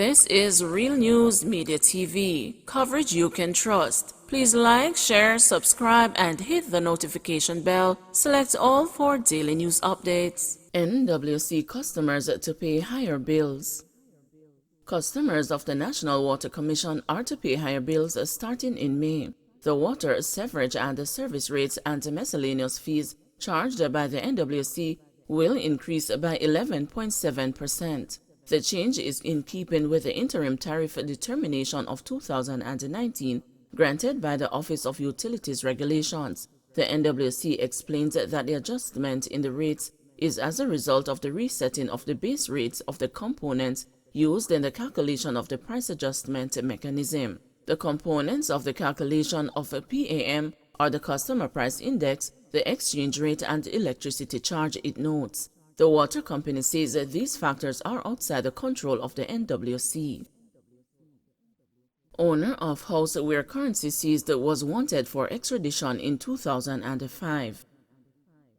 This is Real News Media TV, coverage you can trust. Please like, share, subscribe, and hit the notification bell. Select all for daily news updates. NWC customers to pay higher bills. Customers of the National Water Commission are to pay higher bills starting in May. The water, sewerage, and service rates and miscellaneous fees charged by the NWC will increase by 11.7%. The change is in keeping with the interim tariff determination of 2019 granted by the Office of Utilities Regulations. The NWC explains that the adjustment in the rates is as a result of the resetting of the base rates of the components used in the calculation of the price adjustment mechanism. The components of the calculation of a PAM are the Customer Price Index, the exchange rate, and electricity charge, it notes. The water company says that these factors are outside the control of the NWC. Owner of house where currency seized was wanted for extradition in 2005.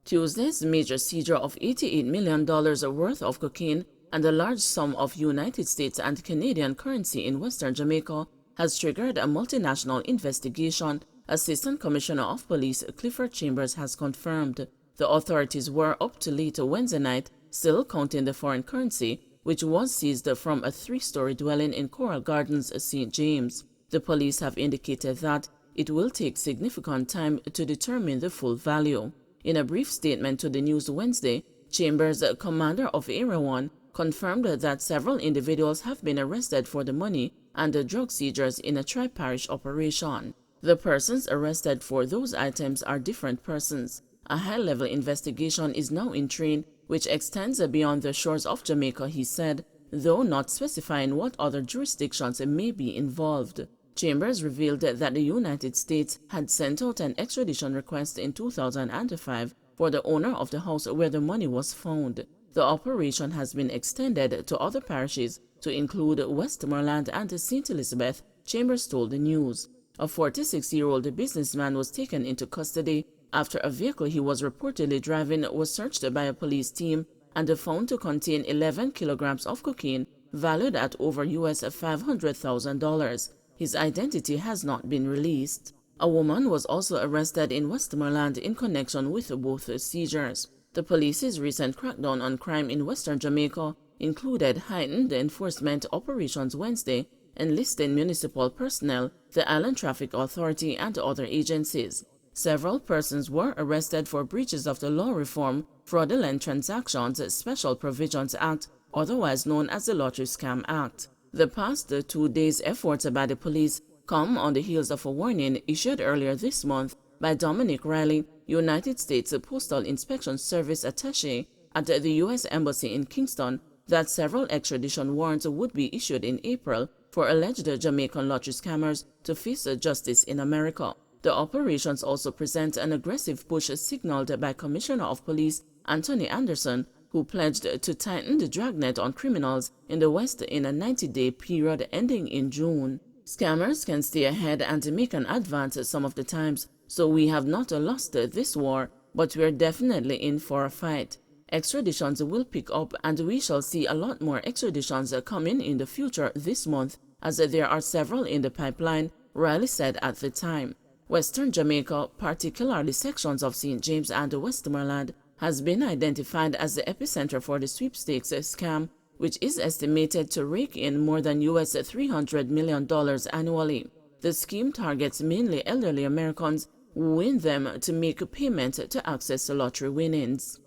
Tuesday's major seizure of $88 million worth of cocaine and a large sum of United States and Canadian currency in Western Jamaica has triggered a multinational investigation, Assistant Commissioner of Police Clifford Chambers has confirmed. The authorities were up to late Wednesday night still counting the foreign currency, which was seized from a three-story dwelling in Coral Gardens, St. James. The police have indicated that it will take significant time to determine the full value. In a brief statement to the news Wednesday, Chambers, commander of Area 1, confirmed that several individuals have been arrested for the money and the drug seizures in a tri-parish operation. The persons arrested for those items are different persons. A high-level investigation is now in train, which extends beyond the shores of Jamaica, he said, though not specifying what other jurisdictions may be involved. Chambers revealed that the United States had sent out an extradition request in 2005 for the owner of the house where the money was found. The operation has been extended to other parishes to include Westmoreland and St. Elizabeth, Chambers told the news. A 46-year-old businessman was taken into custody after a vehicle he was reportedly driving was searched by a police team and found to contain 11 kilograms of cocaine valued at over US $500,000. His identity has not been released. A woman was also arrested in Westmoreland in connection with both seizures. The police's recent crackdown on crime in Western Jamaica included heightened enforcement operations Wednesday, enlisting municipal personnel, the Island Traffic Authority, and other agencies. Several persons were arrested for breaches of the Law Reform, Fraudulent Transactions Special Provisions Act, otherwise known as the Lottery Scam Act. The past 2 days' efforts by the police come on the heels of a warning issued earlier this month by Dominic Riley, United States Postal Inspection Service attaché at the U.S. Embassy in Kingston, that several extradition warrants would be issued in April for alleged Jamaican lottery scammers to face justice in America. The operations also present an aggressive push signaled by Commissioner of Police Anthony Anderson, who pledged to tighten the dragnet on criminals in the West in a 90-day period ending in June. Scammers can stay ahead and make an advance some of the times, so we have not lost this war, but we're definitely in for a fight. Extraditions will pick up, and we shall see a lot more extraditions coming in the future this month, as there are several in the pipeline, Riley said at the time. Western Jamaica, particularly sections of St. James and Westmoreland, has been identified as the epicenter for the sweepstakes scam, which is estimated to rake in more than US $300 million annually. The scheme targets mainly elderly Americans, wooing them to make payment to access lottery winnings.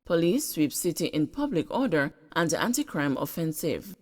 Police sweep city in public order and anti-crime offensive.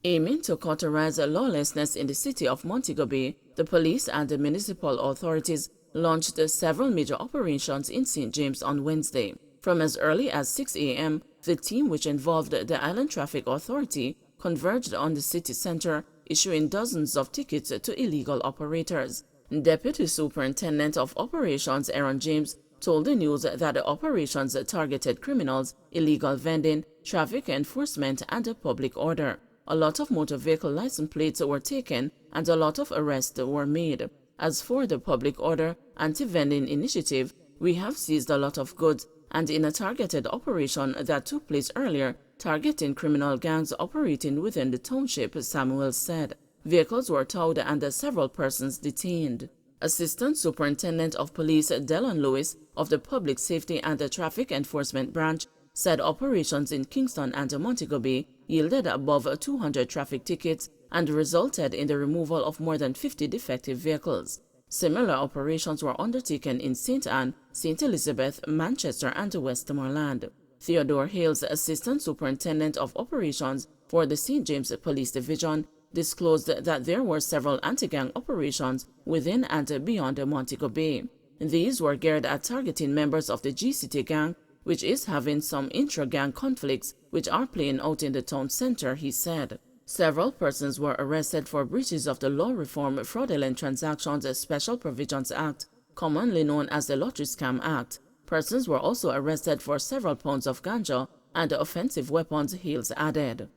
Aiming to cauterize lawlessness in the city of Montego Bay, the police and the municipal authorities launched several major operations in St. James on Wednesday. From as early as 6 a.m., the team, which involved the Island Traffic Authority, converged on the city center, issuing dozens of tickets to illegal operators. Deputy Superintendent of Operations Aaron James told the news that the operations targeted criminals, illegal vending, traffic enforcement, and public order. A lot of motor vehicle license plates were taken and a lot of arrests were made. As for the public order anti-vending initiative, we have seized a lot of goods and in a targeted operation that took place earlier, targeting criminal gangs operating within the township, Samuel said. Vehicles were towed and several persons detained. Assistant Superintendent of Police Delon Lewis of the Public Safety and Traffic Enforcement Branch said operations in Kingston and Montego Bay yielded above 200 traffic tickets and resulted in the removal of more than 50 defective vehicles. Similar operations were undertaken in St. Anne, St. Elizabeth, Manchester, and Westmoreland. Theodore Hales, Assistant Superintendent of Operations for the St. James Police Division, disclosed that there were several anti-gang operations within and beyond Montego Bay. These were geared at targeting members of the G-City gang, which is having some intra-gang conflicts which are playing out in the town center, he said. Several persons were arrested for breaches of the Law Reform Fraudulent Transactions Special Provisions Act, commonly known as the Lottery Scam Act. Persons were also arrested for several pounds of ganja and offensive weapons, Hales added.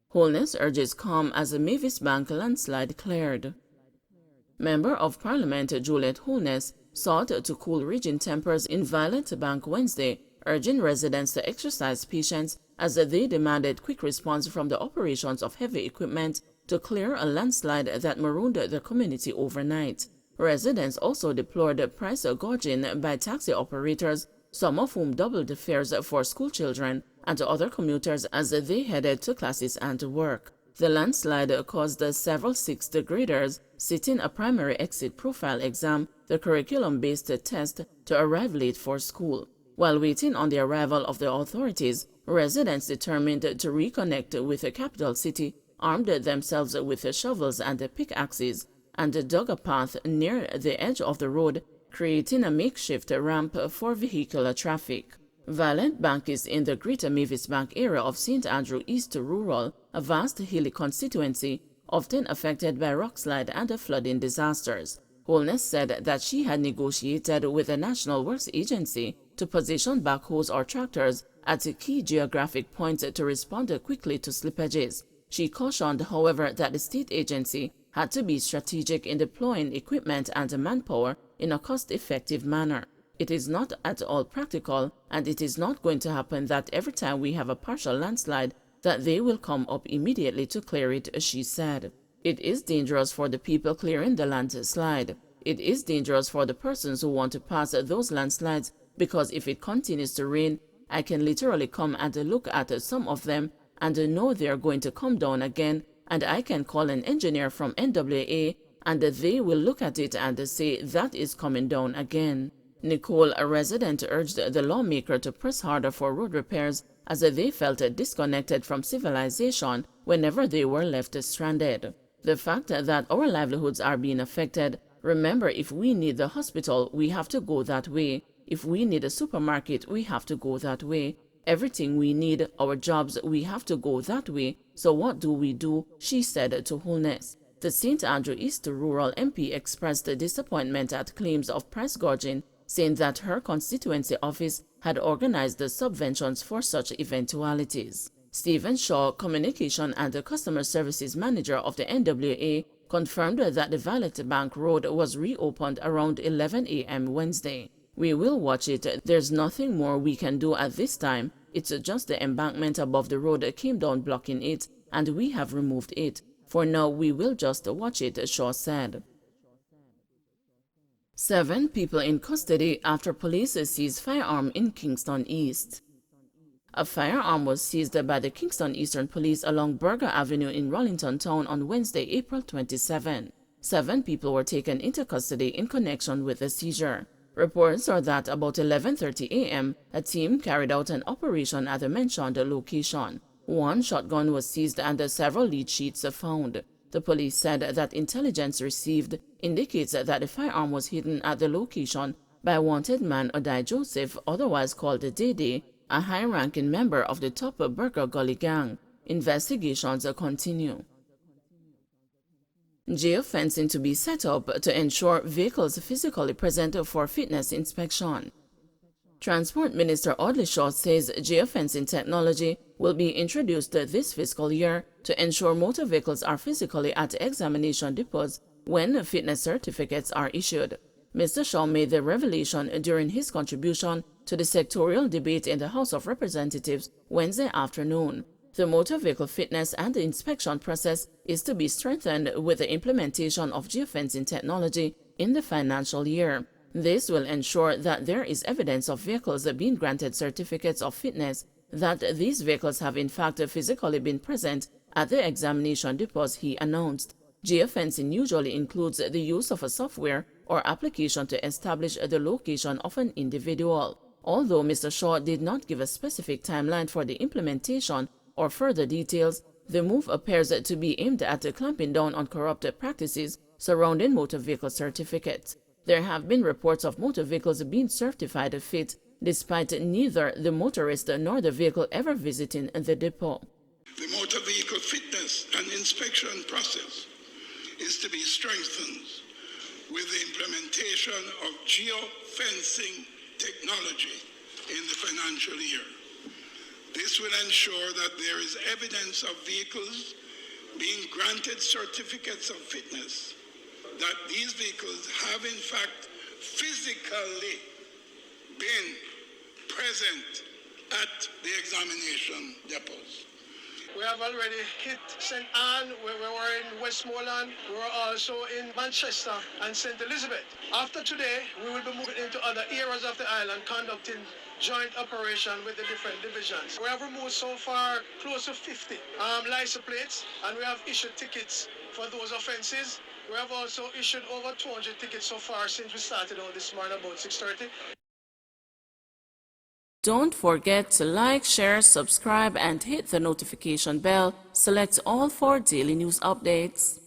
Holness urges calm as a Mavis Bank landslide cleared. Member of Parliament Juliet Holness sought to cool raging tempers in Violet Bank Wednesday, urging residents to exercise patience as they demanded quick response from the operations of heavy equipment to clear a landslide that marooned the community overnight. Residents also deplored price gouging by taxi operators, some of whom doubled the fares for school children and other commuters as they headed to classes and work. The landslide caused several sixth graders sitting a primary exit profile exam, the curriculum-based test, to arrive late for school. While waiting on the arrival of the authorities, residents determined to reconnect with the capital city armed themselves with shovels and pickaxes and dug a path near the edge of the road, creating a makeshift ramp for vehicular traffic. Valiant Bank is in the Greater Mavis Bank area of St. Andrew East Rural, a vast hilly constituency, often affected by rockslide and flooding disasters. Holness said that she had negotiated with the National Works Agency to position backhoes or tractors at key geographic points to respond quickly to slippages. She cautioned, however, that the state agency had to be strategic in deploying equipment and manpower in a cost-effective manner. It is not at all practical, and it is not going to happen that every time we have a partial landslide that they will come up immediately to clear it, she said. It is dangerous for the people clearing the landslide. It is dangerous for the persons who want to pass those landslides, because if it continues to rain, I can literally come and look at some of them and know they are going to come down again, and I can call an engineer from NWA and they will look at it and say that is coming down again. Nicole, a resident, urged the lawmaker to press harder for road repairs as they felt disconnected from civilization whenever they were left stranded. The fact that our livelihoods are being affected, remember, if we need the hospital, we have to go that way. If we need a supermarket, we have to go that way. Everything we need, our jobs, we have to go that way. So what do? She said to Holness. The St. Andrew East Rural MP expressed disappointment at claims of price gouging, saying that her constituency office had organized the subventions for such eventualities. Stephen Shaw, Communication and Customer Services Manager of the NWA, confirmed that the Violet Bank Road was reopened around 11 a.m. Wednesday. We will watch it. There's nothing more we can do at this time. It's just the embankment above the road came down blocking it, and we have removed it. For now, we will just watch it, Shaw said. 7 people in custody after police seize firearm in Kingston East. A firearm was seized by the Kingston Eastern Police along Burger Avenue in Rollington Town on Wednesday, April 27. 7 people were taken into custody in connection with the seizure. Reports are that about 11:30 a.m., a team carried out an operation at the mentioned location. 1 shotgun was seized and several lead sheets found. The police said that intelligence received indicates that the firearm was hidden at the location by wanted man Odai Joseph, otherwise called Dede, a high-ranking member of the Top Burger Gully Gang. Investigations continue. Geofencing to be set up to ensure vehicles physically present for fitness inspection. Transport Minister Audley Shaw says geofencing technology will be introduced this fiscal year to ensure motor vehicles are physically at examination depots when fitness certificates are issued. Mr. Shaw made the revelation during his contribution to the sectorial debate in the House of Representatives Wednesday afternoon. The motor vehicle fitness and inspection process is to be strengthened with the implementation of geofencing technology in the financial year. This will ensure that there is evidence of vehicles being granted certificates of fitness, that these vehicles have in fact physically been present at the examination depots, he announced. Geofencing usually includes the use of a software or application to establish the location of an individual. Although Mr. Shaw did not give a specific timeline for the implementation or further details, the move appears to be aimed at clamping down on corrupt practices surrounding motor vehicle certificates. There have been reports of motor vehicles being certified fit, despite neither the motorist nor the vehicle ever visiting the depot. The motor vehicle fitness and inspection process is to be strengthened with the implementation of geofencing technology in the financial year. This will ensure that there is evidence of vehicles being granted certificates of fitness, that these vehicles have in fact physically been present at the examination depots. We have already hit St. Anne, we were in Westmoreland, we were also in Manchester and St. Elizabeth. After today, we will be moving into other areas of the island conducting joint operation with the different divisions. We have removed so far close to 50 license plates, and we have issued tickets for those offences. We have also issued over 200 tickets so far since we started on this morning about 6:30. Don't forget to like, share, subscribe, and hit the notification bell. Select all for daily news updates.